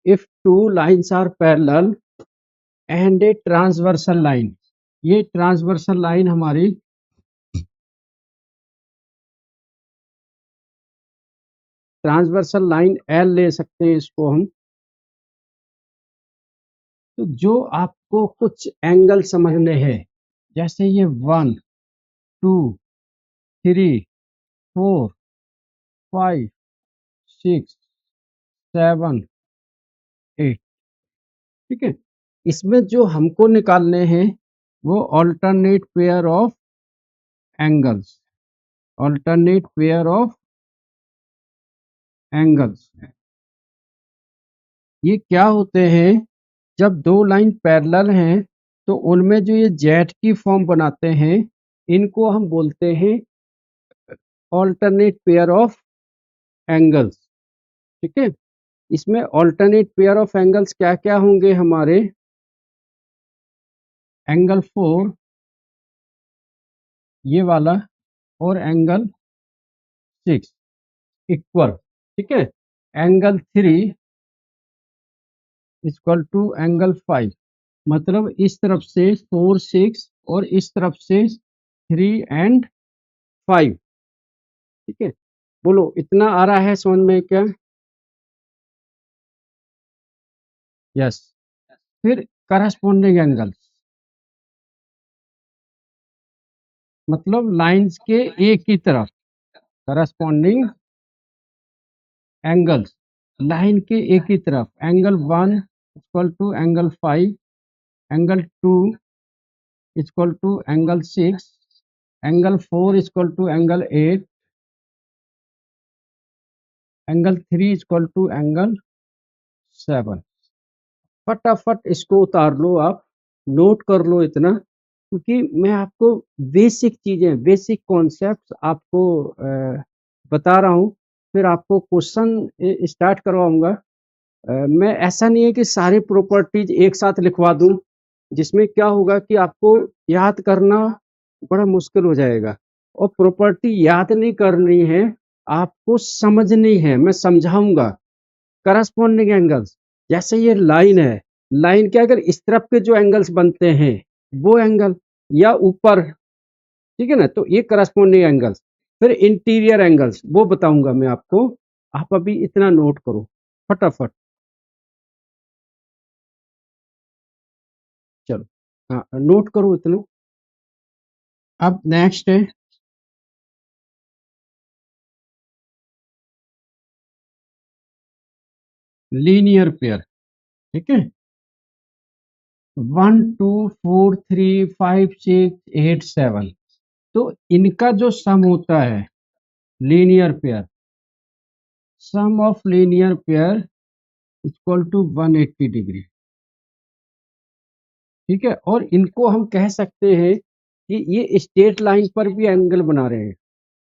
If two lines are parallel and a transversal line, ये transversal line हमारी transversal line L ले सकते हैं इसको हम। तो जो आपको कुछ एंगल समझने हैं, जैसे ये 1 2 3 4 5 6 7 8, ठीक है, इसमें जो हमको निकालने हैं वो alternate pair of angles, alternate pair of angles. ये क्या होते हैं, जब दो लाइन पैरेलल हैं तो उनमें जो ये जेट की फॉर्म बनाते हैं, इनको हम बोलते हैं अल्टरनेट पेयर ऑफ एंगल्स, ठीक है। इसमें अल्टरनेट पेयर ऑफ एंगल्स क्या क्या होंगे हमारे, एंगल 4 ये वाला और एंगल 6 इक्वल, ठीक है, एंगल 3 इक्वल टू एंगल 5, मतलब इस तरफ से 4 6 और इस तरफ से 3 एंड 5, ठीक है। बोलो इतना आ रहा है समझ में क्या? यस। फिर करस्पॉन्डिंग एंगल्स, मतलब लाइंस के एक ही तरफ करस्पॉन्डिंग एंगल्स, लाइन के एक ही तरफ, angle 1 equal to angle 5, angle 2 equal to angle 6, angle 4 equal to angle 8, angle 3 equal to angle 7। फटाफट इसको उतार लो आप, नोट कर लो इतना, क्योंकि मैं आपको बेसिक चीजें, बेसिक कॉन्सेप्ट आपको बता रहा हूँ, फिर आपको क्वेश्चन स्टार्ट करवाऊंगा। मैं ऐसा नहीं है कि सारी प्रॉपर्टीज एक साथ लिखवा दूं, जिसमें क्या होगा कि आपको याद करना बड़ा मुश्किल हो जाएगा, और प्रॉपर्टी याद नहीं करनी है, आपको समझनी है, मैं समझाऊंगा। करस्पॉन्डिंग एंगल्स, जैसे ये लाइन है, लाइन के अगर इस तरफ के जो एंगल्स बनते हैं वो एंगल, या ऊपर, ठीक है ना, तो ये करस्पॉन्डिंग एंगल्स। फिर इंटीरियर एंगल्स वो बताऊंगा मैं आपको, आप अभी इतना नोट करो फटाफट। चलो, हाँ नोट करो इतना। अब नेक्स्ट है लीनियर पेयर, ठीक है, 1 2 4 3 5 6 8 7, तो इनका जो सम होता है linear pair, sum of linear pair equal to 180 degree, ठीक है। और इनको हम कह सकते हैं कि ये स्ट्रेट लाइन पर भी एंगल बना रहे हैं,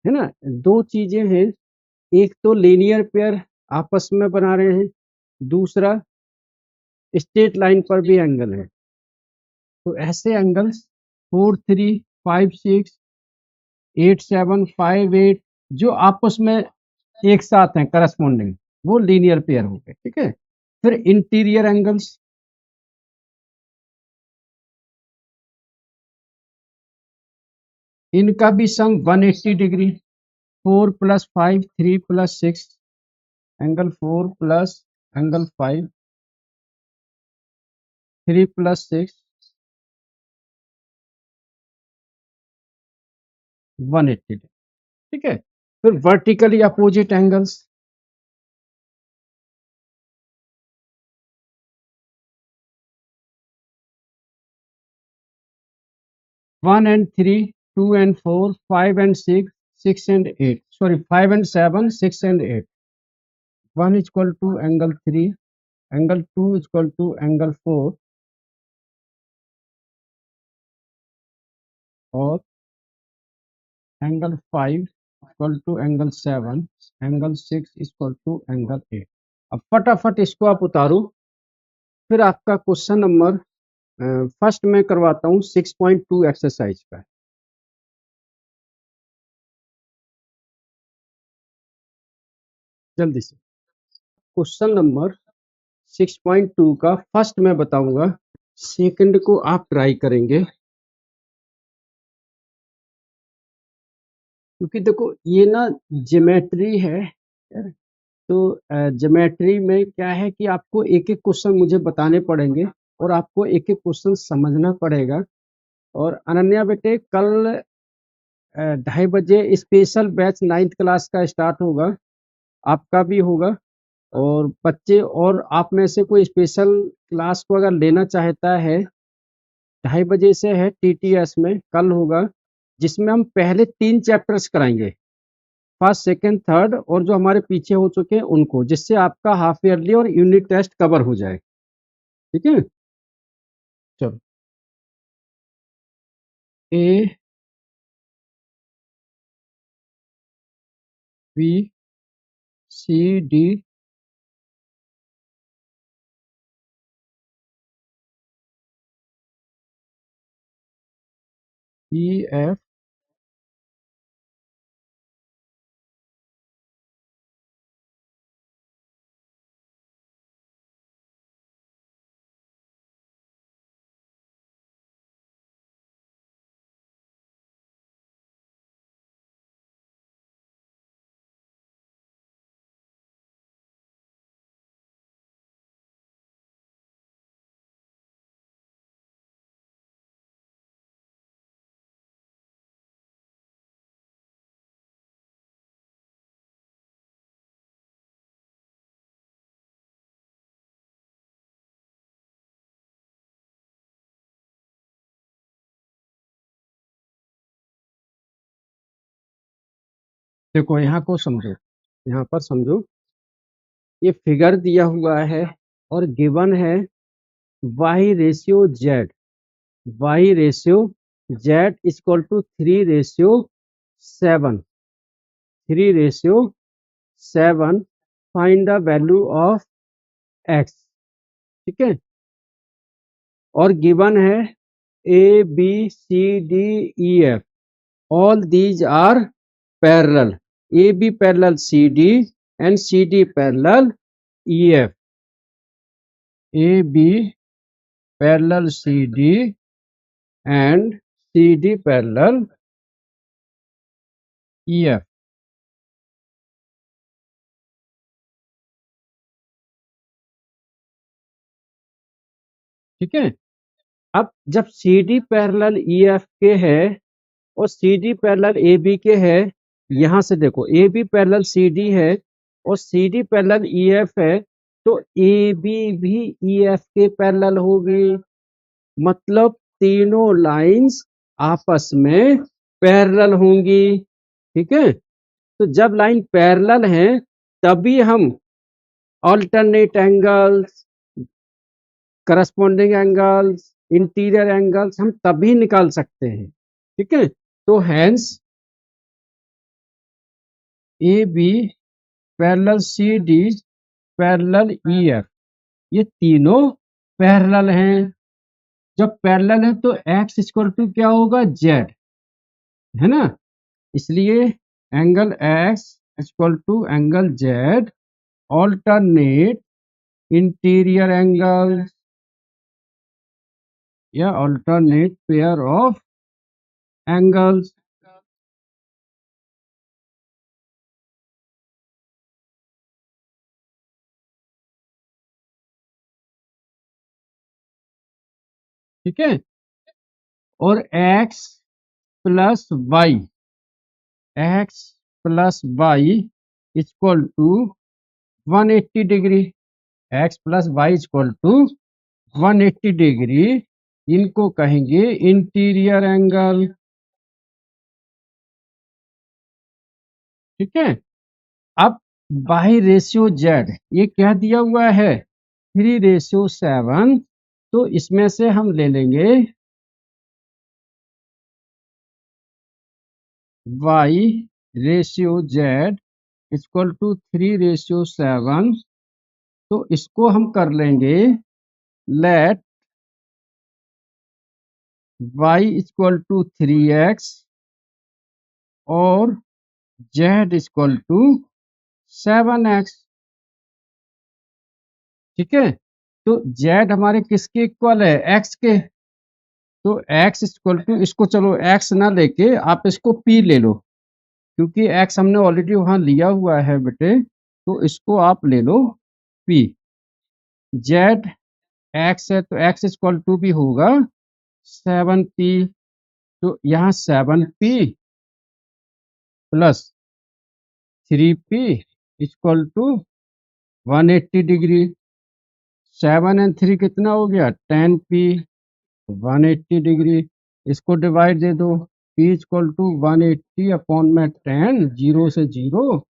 है ना। दो चीजें हैं, एक तो लीनियर पेयर आपस में बना रहे हैं, दूसरा स्ट्रेट लाइन पर भी एंगल है। तो ऐसे एंगल्स 4 3 5 6 8 7 5 8 जो आपस में एक साथ हैं करस्पॉन्डिंग, वो लीनियर पेयर हो गए, ठीक है। फिर इंटीरियर एंगल्स, इनका भी सम 180 degree, 4 + 5 3 + 6, angle 4 plus angle 5 3 + 6 180 degree, ठीक है। फिर vertically opposite angles, 1 and 3 2 and 4 5 and 6 6 and 8, sorry 5 and 7 6 and 8, 1 equal to angle 3, angle 2 equal to angle 4, और angle 5 equal to angle 7, angle 6 equal to angle 8। अब फटाफट इसको आप उतारो, फिर आपका क्वेश्चन नंबर फर्स्ट में करवाता हूँ 6.2 एक्सरसाइज का, जल्दी से। क्वेश्चन नंबर 6.2 का फर्स्ट मैं बताऊंगा, सेकंड को आप ट्राई करेंगे, क्योंकि देखो ये ना ज्योमेट्री है, तो ज्योमेट्री में क्या है कि आपको एक एक क्वेश्चन मुझे बताने पड़ेंगे और आपको एक एक क्वेश्चन समझना पड़ेगा। और अनन्या बेटे कल 2:30 बजे स्पेशल बैच 9th क्लास का स्टार्ट होगा, आपका भी होगा। और बच्चे और आप में से कोई स्पेशल क्लास को अगर लेना चाहता है, 2:30 बजे से है, टीटीएस में कल होगा, जिसमें हम पहले 3 चैप्टर्स कराएंगे, फर्स्ट सेकंड थर्ड, और जो हमारे पीछे हो चुके हैं उनको, जिससे आपका हाफ ईयरली और यूनिट टेस्ट कवर हो जाए। ठीक है, चलो। A B C D E F देखो यहाँ को समझो, यहाँ पर समझो, ये फिगर दिया हुआ है और गिवन है Y ratio Z, Y ratio Z equal to 3:7, 3:7, find the value of X. ठीक है, और गिवन है A B C D E F, all these are parallel, A B parallel C D and C D parallel E F, A B parallel C D and C D parallel E F. ठीक है, अब जब C D parallel E F के है और C D parallel A B के है, यहां से देखो A B parallel C D है और C D parallel E F है, तो ए बी भी ई एफ के पैरेलल होगी, मतलब तीनों लाइंस आपस में पैरेलल होंगी। ठीक है, तो जब लाइन पैरेलल है तभी हम alternate angles, corresponding angles, interior angles हम तभी निकाल सकते हैं। ठीक है, तो hence A B parallel C D parallel E F, ये तीनों पैरेलल हैं। जब पैरेलल है तो एक्स इक्वल टू क्या होगा, जेड, है ना, इसलिए angle X equal to angle Z, alternate interior angle या ऑल्टरनेट पेयर ऑफ एंगल्स। ठीक है, और x plus Y, X plus Y equal to 180 degree, X plus Y equal to 180 degree, इनको कहेंगे इंटीरियर एंगल। ठीक है, अब बाई रेशियो जेड ये क्या दिया हुआ है, 3:7, तो इसमें से हम ले लेंगे Y ratio Z equal to 3:7, तो इसको हम कर लेंगे late y equal to 3x और z इक्वल टू 7x। ठीक है, तो z हमारे किसके इक्वल है, x के। तो x इक्वल टू, इसको चलो x ना लेके आप इसको p ले लो, क्योंकि x हमने ऑलरेडी वहां लिया हुआ है बेटे, तो इसको आप ले लो p। z x है तो x इक्वल टू भी होगा 7p। तो यहाँ 7p plus 3p equal to 180 degree. 7 and 3 कितना हो गया, 10p 180 डिग्री। इसको डिवाइड दे दो, p इक्वल टू 180 अपॉन में 10, 0 से 0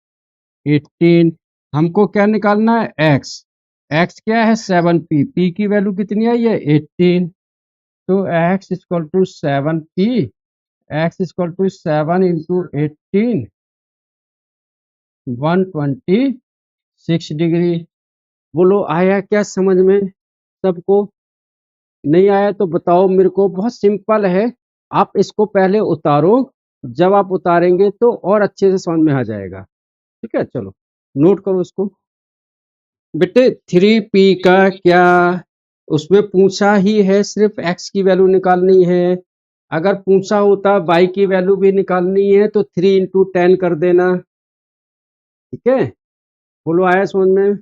18। हमको क्या निकालना है, x। x क्या है, 7p, p की वैल्यू कितनी आई है, 18। तो x equal to 7p, x equal to 7 into 18, 126 degree. बोलो आया क्या समझ में सबको? नहीं आया तो बताओ मेरे को, बहुत सिंपल है। आप इसको पहले उतारो, जब आप उतारेंगे तो और अच्छे से समझ में आ जाएगा। ठीक है, चलो नोट करो इसको। बेटे 3p का क्या, उसमें पूछा ही है सिर्फ x की वैल्यू निकालनी है। अगर पूछा होता y की वैल्यू भी निकालनी है तो 3 इंटू 10 कर देना। ठीक है, बोलो आया समझ में?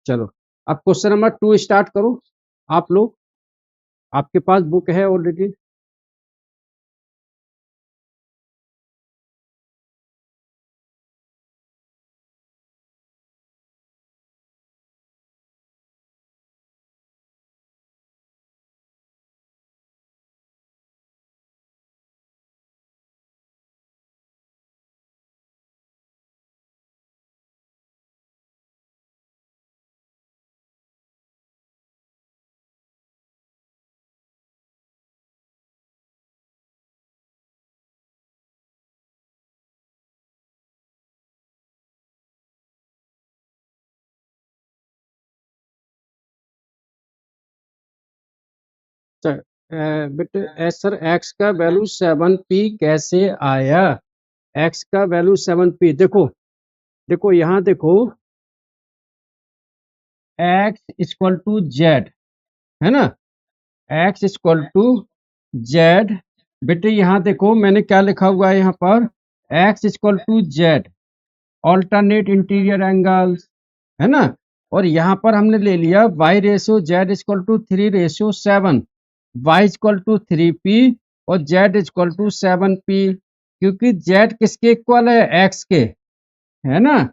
चलो अब क्वेश्चन नंबर 2 स्टार्ट करो। आप लोग, आपके पास बुक है ऑलरेडी। बेटे सर एक्स का वैल्यू 7p कैसे आया? एक्स का वैल्यू 7p, देखो देखो यहाँ देखो, एक्स इक्वल टू जेड, है ना, एक्स इक्वल टू जेड। बेटे यहाँ देखो मैंने क्या लिखा हुआ है यहाँ पर, X equal to Z alternate interior angles, है ना। और यहाँ पर हमने ले लिया y ratio Z equal to 3:7, y equal to 3p और z इक्वल टू 7p, क्योंकि z किसके इक्वल है, x के, है ना।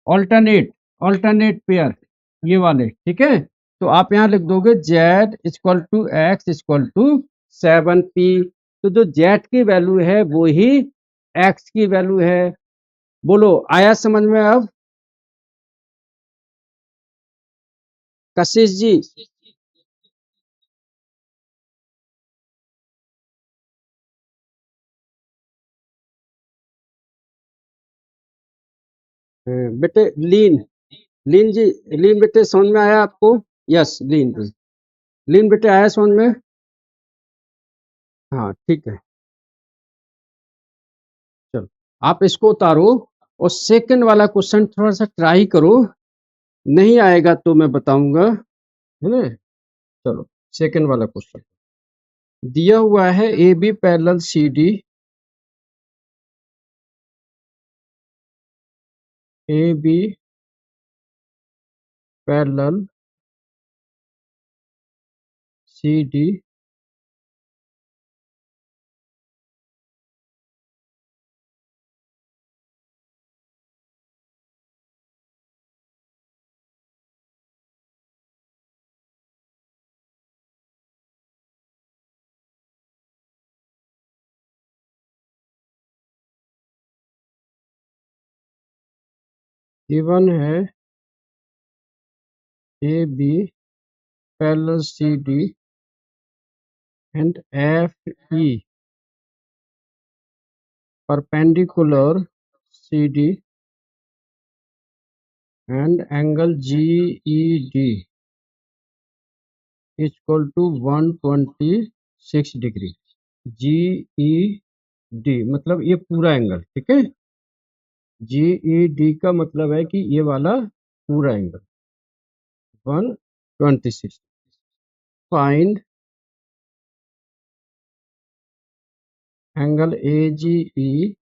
ऑल्टरनेट, ऑल्टरनेट पेयर, ये वाले, ठीक है। तो आप यहाँ लिख दोगे z equal to X equal to 7p। तो जो z की वैल्यू है वो ही x की वैल्यू है। बोलो आया समझ में अब? कशिश जी, बेटे लीन, लीन जी, लीन बेटे समझ में आया आपको? यस लीन, लीन बेटे आया समझ में? हाँ ठीक है, चलो आप इसको उतारो और सेकंड वाला क्वेश्चन थोड़ा सा ट्राई करो, नहीं आएगा तो मैं बताऊंगा, है ना। चलो सेकंड वाला क्वेश्चन दिया हुआ है, A B parallel C D, A B parallel C D given है, A B parallel C D and F E perpendicular C D and angle GED equal to 126 degree. G E D मतलब ये पूरा angle, ठीक है। जी E D का मतलब है कि ये वाला पूरा angle 126। Find angle A G E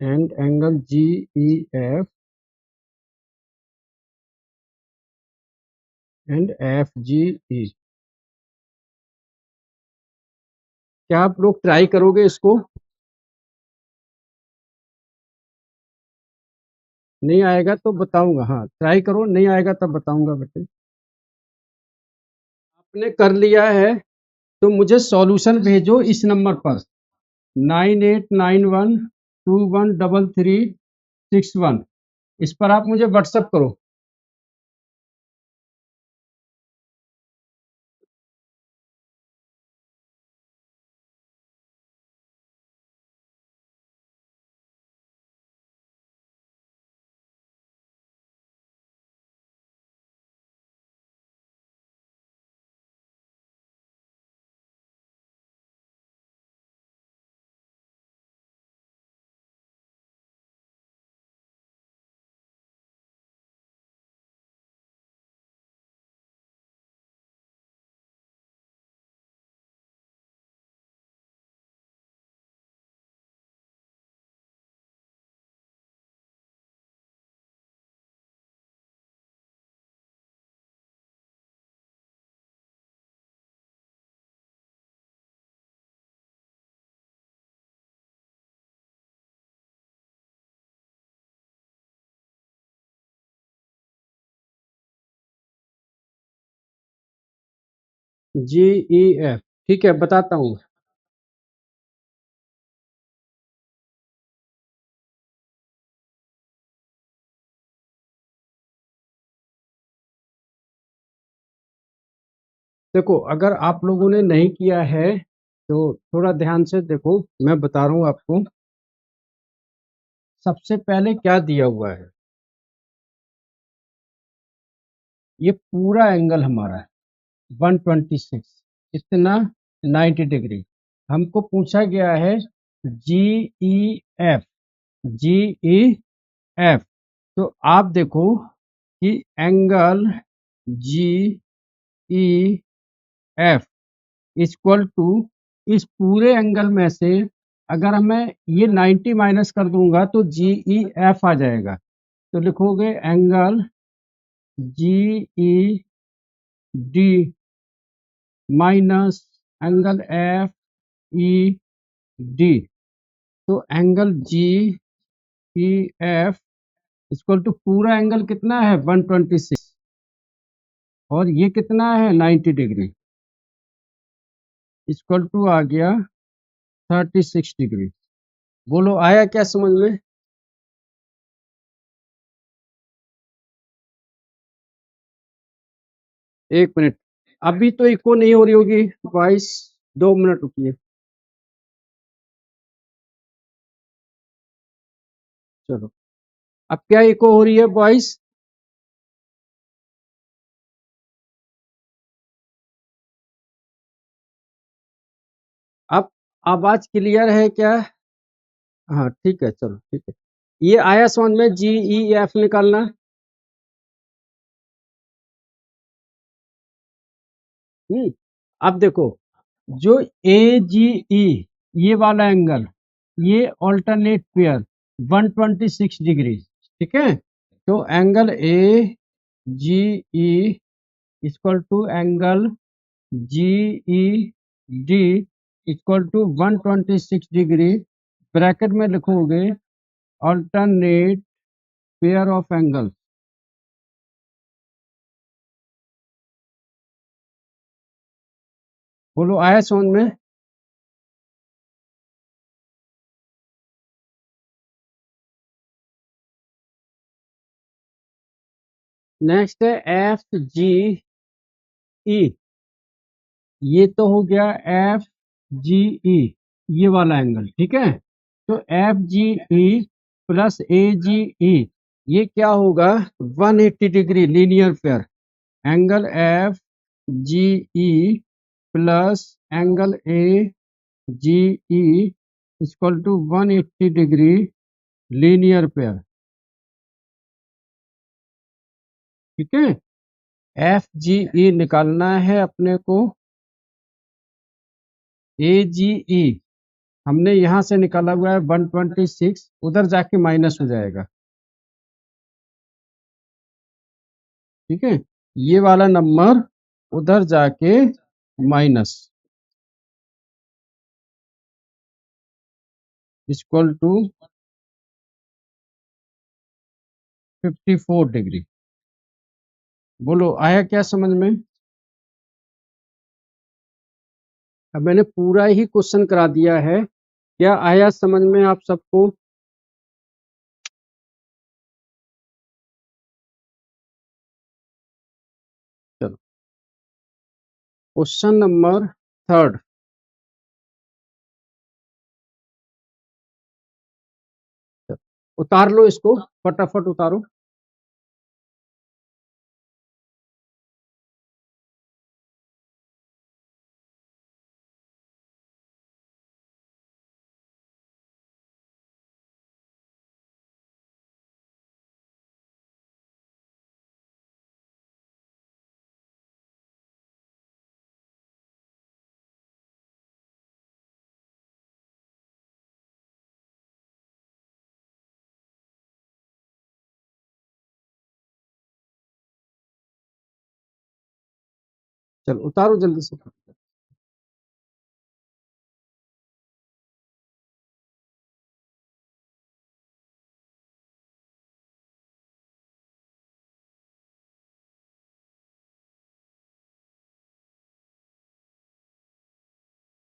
and angle G E F and F G E. क्या आप लोग ट्राई करोगे इसको? नहीं आएगा तो बताऊंगा, हाँ ट्राई करो, नहीं आएगा तब बताऊंगा बेटे। आपने कर लिया है तो मुझे सॉल्यूशन भेजो इस नंबर पर 9891213361। इस पर आप मुझे व्हाट्सएप करो। जी ई एफ, ठीक है बताता हूँ। देखो अगर आप लोगों ने नहीं किया है तो थोड़ा ध्यान से देखो, मैं बता रहा हूँ आपको। सबसे पहले क्या दिया हुआ है, ये पूरा एंगल हमारा है 126, इतना 90 डिग्री। हमको पूछा गया है जी E F, G E F. तो आप देखो कि angle G E F equal to इस पूरे एंगल में से अगर मैं ये 90 माइनस कर दूंगा तो जी ई एफ आ जाएगा। तो लिखोगे angle G E D minus angle F E D. तो angle G E F equal to पूरा एंगल कितना है 126 और ये कितना है 90 डिग्री, इक्वल टू आ गया 36 डिग्री। बोलो आया क्या समझ में? एक मिनट, अभी तो इको नहीं हो रही होगी वॉइस, 2 मिनट रुकिए। चलो अब क्या इको हो रही है वॉइस? अब आवाज क्लियर है क्या? हाँ ठीक है, चलो ठीक है। ये आया समझ में, जी ई एफ निकालना। अब देखो जो ए जी ई ये वाला एंगल, ये ऑल्टरनेट पेयर 126 डिग्री, ठीक है। तो angle A G E equal to angle G E D equal to 126 degree. Bracket में लिखोगे ऑल्टरनेट पेयर ऑफ एंगल। बोलो आया समझ में? नेक्स्ट है एफ जी ई, ये तो हो गया एफ जी ई ये वाला एंगल, ठीक है। तो एफ जी ई प्लस ए जी ई ये क्या होगा 180 degree linear pair angle F G E plus angle A G E equal to 180 degree linear pair. ठीक है, एफ जी ई निकालना है अपने को। ए जी ई हमने यहां से निकाला हुआ है 126, उधर जाके माइनस हो जाएगा। ठीक है, ये वाला नंबर उधर जाके माइनस इक्वल टू 54 डिग्री। बोलो आया क्या समझ में? अब मैंने पूरा ही क्वेश्चन करा दिया है, क्या आया समझ में आप सबको? चलो क्वेश्चन नंबर थर्ड। उतार लो इसको, फटाफट उतारो। चलो उतारो जल्दी से।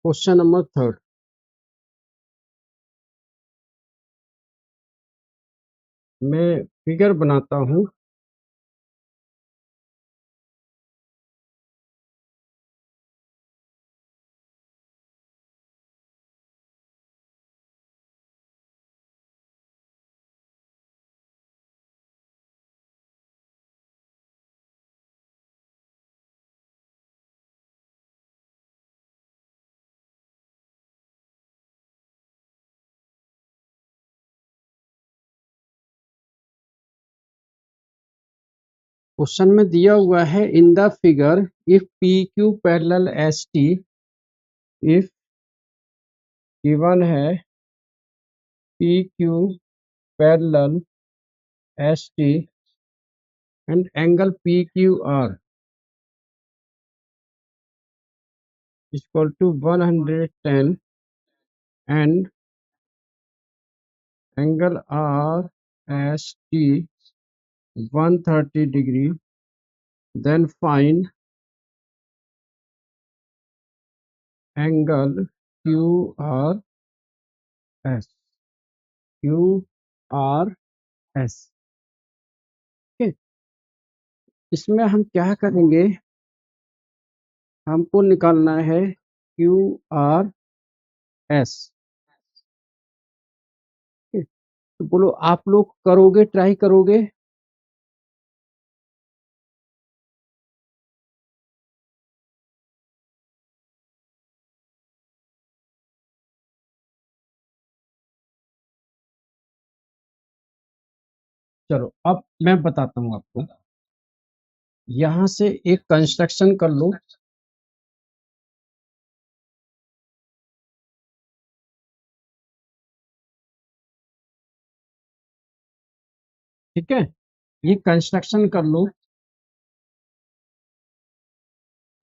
क्वेश्चन नंबर थर्ड, मैं फिगर बनाता हूं। क्वेश्चन में दिया हुआ है in the figure if P Q parallel S T, if given है P Q parallel S T and angle P Q R equal to 110 and angle R S T 130 degree, then find angle Q R S, Q R S. इसमें हम क्या करेंगे, हमको निकालना है Q R S. तो बोलो आप लोग करोगे, ट्राई करोगे? चलो अब मैं बताता हूँ आपको, यहां से एक कंस्ट्रक्शन कर लो। ठीक है, ये कंस्ट्रक्शन कर लो।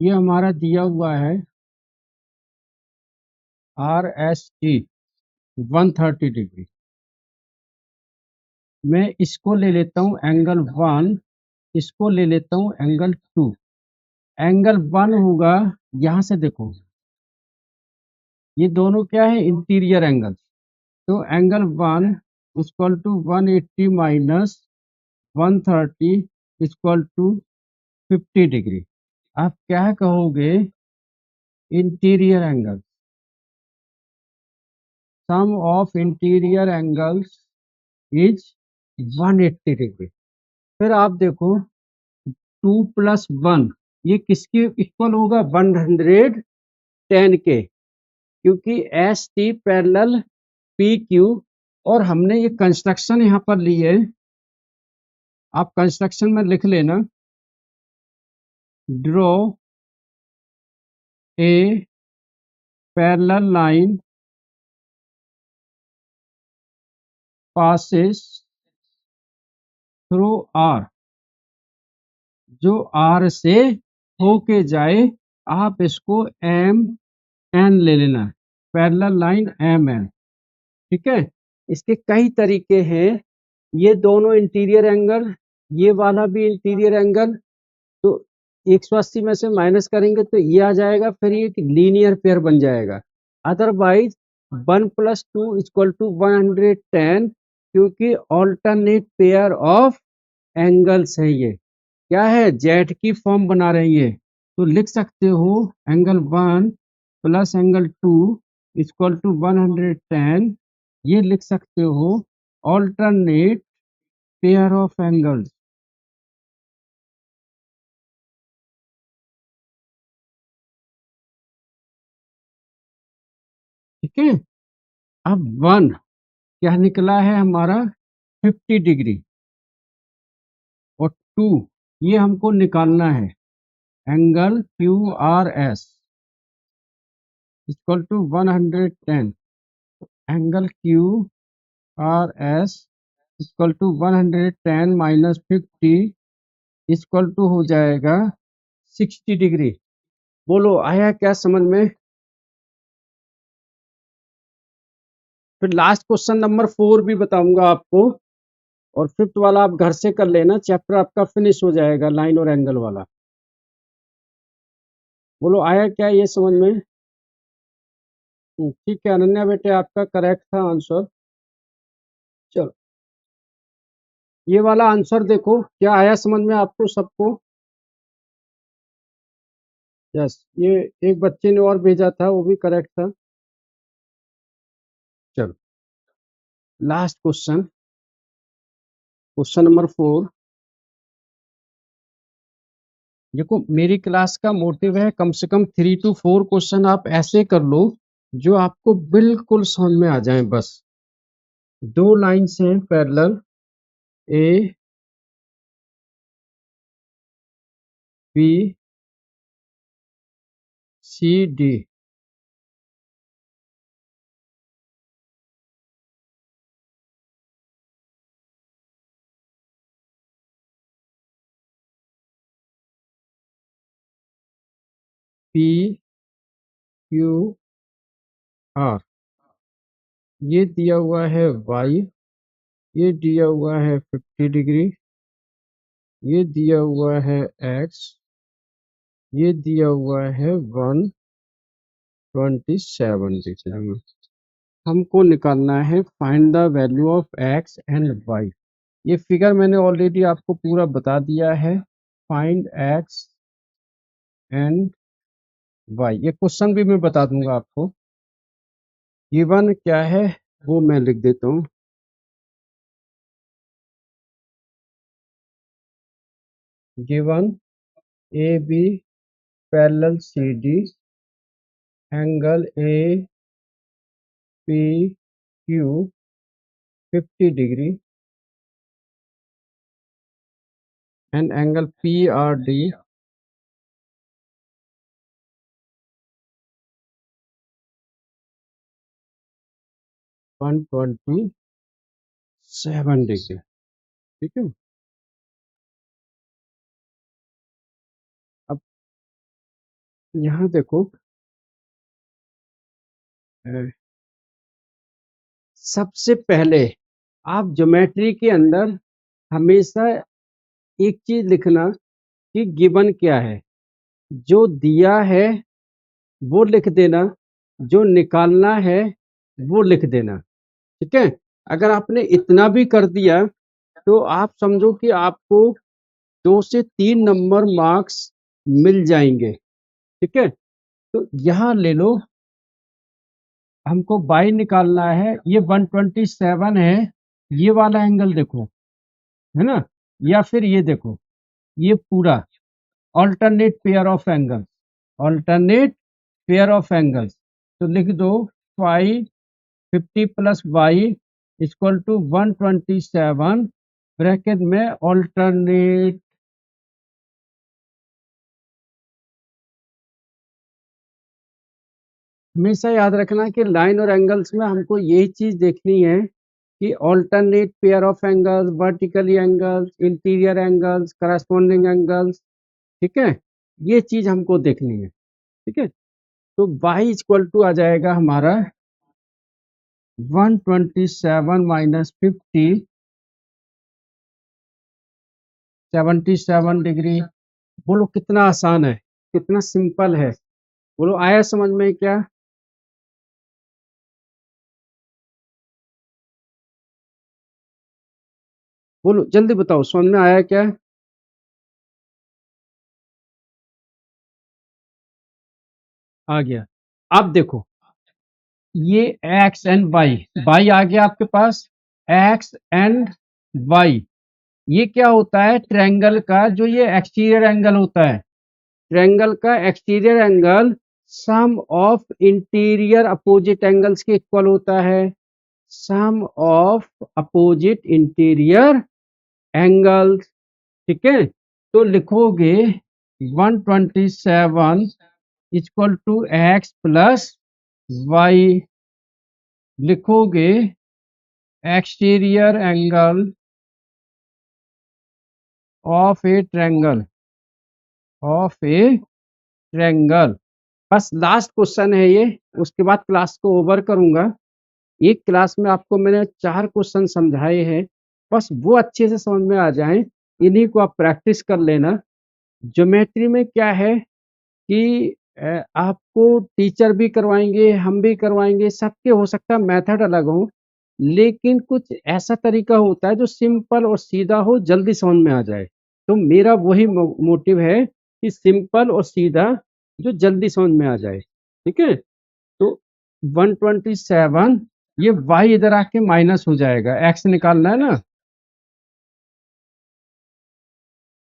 ये हमारा दिया हुआ है आर एस टी 130 डिग्री। मैं इसको ले लेता हूँ एंगल 1, इसको ले लेता हूँ एंगल 2। एंगल 1 होगा, यहां से देखो ये दोनों क्या है, इंटीरियर एंगल। तो angle 1 equal to 180 minus 130 equal to 50 degree. आप क्या कहोगे, interior angle, sum of interior angles is 180 degree. फिर आप देखो 2 प्लस 1 ये किसके इक्वल होगा? 110 के, क्योंकि S T parallel P Q. और हमने ये कंस्ट्रक्शन यहाँ पर ली है, आप कंस्ट्रक्शन में लिख लेना, draw a parallel line passes through R, जो आर से होके जाए, आप इसको एम एन ले लेना, पैरेलल लाइन एम एन। ठीक है, इसके कई तरीके हैं। ये दोनों इंटीरियर एंगल, ये वाला भी इंटीरियर एंगल, तो 180 में से माइनस करेंगे तो ये आ जाएगा, फिर ये एक लीनियर पेयर बन जाएगा। अदरवाइज 1+2 = 110, क्योंकि ऑल्टरनेट पेयर ऑफ एंगल्स है। ये क्या है? जेड की फॉर्म बना रही है। तो लिख सकते हो एंगल 1 प्लस एंगल 2 = 110। ये लिख सकते हो ऑल्टरनेट पेयर ऑफ एंगल्स। ठीक है, अब 1 क्या निकला है हमारा? 50 डिग्री। और 2 ये हमको निकालना है, angle Q R S = 110। Angle Q R S = 110 minus 50 हो जाएगा 60 डिग्री। बोलो आया क्या समझ में? फिर लास्ट क्वेश्चन नंबर 4 भी बताऊंगा आपको, और 5th वाला आप घर से कर लेना, चैप्टर आपका फिनिश हो जाएगा लाइन और एंगल वाला। बोलो आया क्या ये समझ में? ठीक है अनन्या बेटे, आपका करेक्ट था आंसर। चलो ये वाला आंसर देखो, क्या आया समझ में आपको सबको? यस, ये एक बच्चे ने और भेजा था, वो भी करेक्ट था। चलो लास्ट क्वेश्चन, क्वेश्चन नंबर 4। देखो मेरी क्लास का मोटिव है कम से कम 3 to 4 क्वेश्चन आप ऐसे कर लो जो आपको बिल्कुल समझ में आ जाए। बस दो लाइंस हैं parallel, A B C D, P Q R, ये दिया हुआ है वाई, ये दिया हुआ है 50 डिग्री, ये दिया हुआ है एक्स, ये दिया हुआ है 127 डिग्री। हमको निकालना है find the value of X and Y. ये फिगर मैंने ऑलरेडी आपको पूरा बता दिया है, फाइंड एक्स एंड वाई। ये क्वेश्चन भी मैं बता दूंगा आपको। गिवन क्या है वो मैं लिख देता हूँ, given A B parallel C D, angle A P Q 50 degree and angle P R D 127 degree. ठीक है, अब यहाँ देखो, अ, सबसे पहले आप ज्योमेट्री के अंदर हमेशा एक चीज लिखना कि गिवन क्या है। जो दिया है वो लिख देना, जो निकालना है वो लिख देना। ठीक है, अगर आपने इतना भी कर दिया तो आप समझो कि आपको 2 से 3 नंबर मार्क्स मिल जाएंगे। ठीक है, तो यहाँ ले लो, हमको बाई निकालना है, ये 127 है। ये वाला एंगल देखो, है ना। या फिर ये देखो, ये पूरा alternate pair of angles, alternate pair of angles, तो लिख दो phi 50 plus y equal to 127 bracket में alternate। हमेशा याद रखना कि लाइन और एंगल्स में हमको यही चीज देखनी है कि alternate pair of angles, vertically angles, interior angles, corresponding angles, ठीक है, ये चीज हमको देखनी है। ठीक है, तो y इक्वल टू आ जाएगा हमारा 127 माइनस 50, 77 डिग्री। बोलो कितना आसान है, कितना सिंपल है। बोलो आया समझ में क्या? बोलो जल्दी बताओ, समझ में आया क्या? आ गया। अब देखो, ये एक्स एंड वाई, वाई आ गया आपके पास, एक्स एंड वाई। ये क्या होता है, ट्रायंगल का जो ये एक्सटीरियर एंगल होता है, ट्रायंगल का exterior angle sum of interior opposite angles के इक्वल होता है। Sum of opposite interior angles, ठीक है। तो लिखोगे 127 equal to X plus Y, लिखोगे exterior angle of a triangle, of a triangle. बस लास्ट क्वेश्चन है ये, उसके बाद क्लास को ओवर करूंगा। एक क्लास में आपको मैंने 4 क्वेश्चन समझाए हैं, बस वो अच्छे से समझ में आ जाएं, इन्हीं को आप प्रैक्टिस कर लेना। ज्योमेट्री में क्या है कि आपको टीचर भी करवाएंगे, हम भी करवाएंगे, सबके हो सकता है मेथड अलग हो, लेकिन कुछ ऐसा तरीका होता है जो सिंपल और सीधा हो, जल्दी समझ में आ जाए। तो मेरा वही मोटिव है कि सिंपल और सीधा, जो जल्दी समझ में आ जाए। ठीक है, तो 127, ये y इधर आके माइनस हो जाएगा, x निकालना है ना,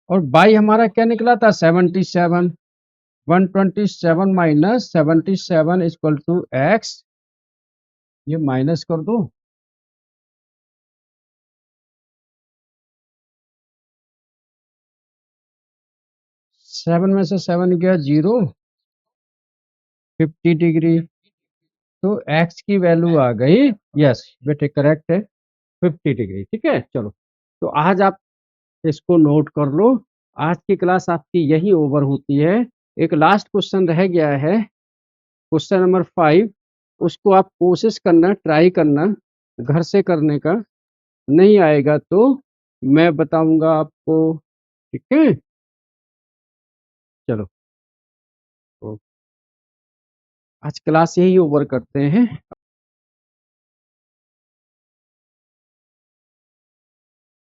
और y हमारा क्या निकला था 77। 127 माइनस 77 इक्वल टू x, ये माइनस कर दो। 7 में से 7 गया 0, 50 डिग्री। तो x की वैल्यू आ गई, यस बेटे करेक्ट है, 50 डिग्री। ठीक है, चलो, तो आज आप इसको नोट कर लो। आज की क्लास आपकी यही ओवर होती है। एक लास्ट क्वेश्चन रह गया है, क्वेश्चन नंबर 5, उसको आप कोशिश करना, ट्राई करना घर से करने का। नहीं आएगा तो मैं बताऊंगा आपको। ठीक है, चलो, तो आज क्लास यही ओवर करते हैं।